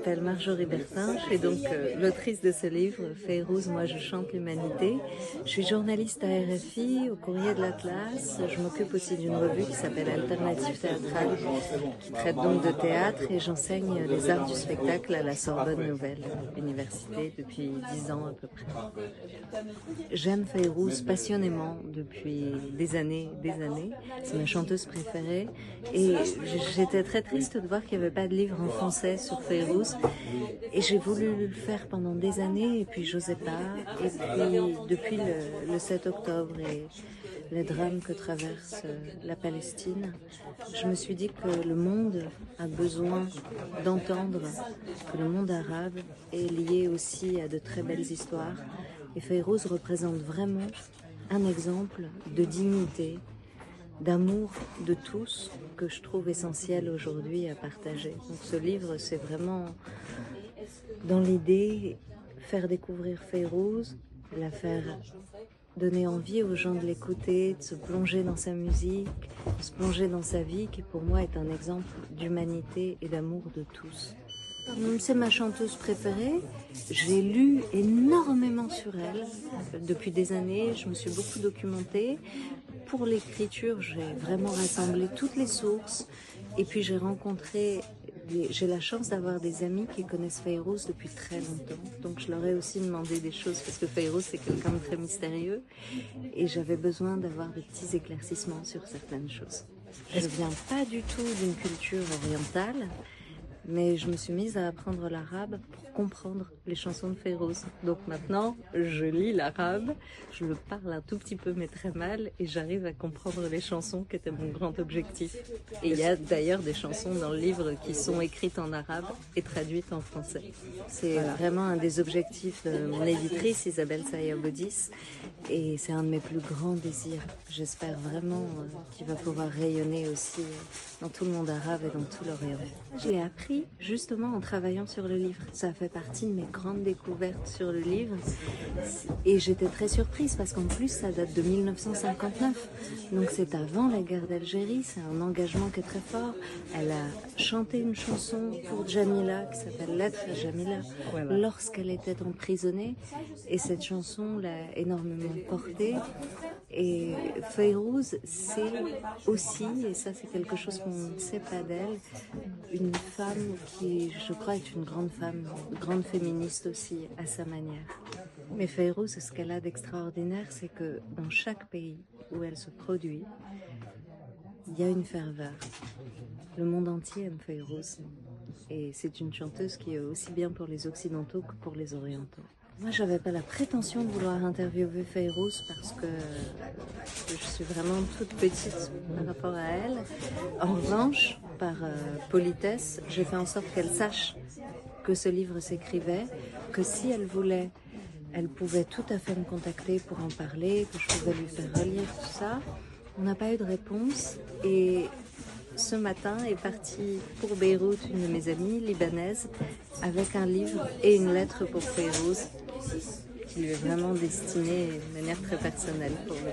m'appelle Marjorie Bertin, je suis donc l'autrice de ce livre, Fayrouz, moi je chante l'humanité. Je suis journaliste à RFI, au Courrier de l'Atlas. Je m'occupe aussi d'une revue qui s'appelle Alternative Théâtrale, qui traite donc de théâtre, et j'enseigne les arts du spectacle à la Sorbonne Nouvelle Université depuis 10 ans à peu près. J'aime Fayrouz passionnément depuis des années. C'est ma chanteuse préférée et j'étais très triste de voir qu'il n'y avait pas de livre en français sur Fayrouz, et j'ai voulu le faire pendant des années et puis j'osais pas. Et puis depuis le 7 octobre et les drames que traverse la Palestine, je me suis dit que le monde a besoin d'entendre que le monde arabe est lié aussi à de très belles histoires, et Fayrouz représente vraiment un exemple de dignité, d'amour de tous, que je trouve essentiel aujourd'hui à partager. Donc ce livre, c'est vraiment dans l'idée faire découvrir Fayrouz, la faire donner envie aux gens de l'écouter, de se plonger dans sa musique, de se plonger dans sa vie, qui pour moi est un exemple d'humanité et d'amour de tous. C'est ma chanteuse préférée. J'ai lu énormément sur elle depuis des années. Je me suis beaucoup documentée. Pour l'écriture, j'ai vraiment rassemblé toutes les sources. Et puis j'ai la chance d'avoir des amis qui connaissent Fayrouz depuis très longtemps. Donc je leur ai aussi demandé des choses parce que Fayrouz c'est quelqu'un de très mystérieux. Et j'avais besoin d'avoir des petits éclaircissements sur certaines choses. Je ne viens pas du tout d'une culture orientale, mais je me suis mise à apprendre l'arabe pour comprendre les chansons de Fayrouz. Donc maintenant, je lis l'arabe, je le parle un tout petit peu mais très mal, et j'arrive à comprendre les chansons, qui étaient mon grand objectif. Et il y a d'ailleurs des chansons dans le livre qui sont écrites en arabe et traduites en français. C'est vraiment un des objectifs de mon éditrice, Isabelle Saya-Bodis, et c'est un de mes plus grands désirs. J'espère vraiment qu'il va pouvoir rayonner aussi dans tout le monde arabe et dans tout l'Orient. Je l'ai appris justement en travaillant sur le livre. Ça fait partie de mes grandes découvertes sur le livre, et j'étais très surprise parce qu'en plus ça date de 1959, donc c'est avant la guerre d'Algérie. C'est un engagement qui est très fort. Elle a chanté une chanson pour Jamila qui s'appelle Lettre à Jamila lorsqu'elle était emprisonnée, et cette chanson l'a énormément portée. Et Fayrouz, c'est aussi, et ça c'est quelque chose qu'on ne sait pas d'elle, une femme qui, je crois, est une grande femme, une grande féministe aussi, à sa manière. Mais Fayrouz, ce qu'elle a d'extraordinaire, c'est que dans chaque pays où elle se produit, il y a une ferveur. Le monde entier aime Fayrouz. Et c'est une chanteuse qui est aussi bien pour les Occidentaux que pour les Orientaux. Moi, j'avais pas la prétention de vouloir interviewer Fayrouz parce que je suis vraiment toute petite par rapport à elle. En revanche, par politesse, j'ai fait en sorte qu'elle sache que ce livre s'écrivait, que si elle voulait, elle pouvait tout à fait me contacter pour en parler, que je pouvais lui faire relire tout ça. On n'a pas eu de réponse, et ce matin est partie pour Beyrouth une de mes amies libanaise avec un livre et une lettre pour Fayrouz qui lui est vraiment destinée de manière très personnelle pour moi.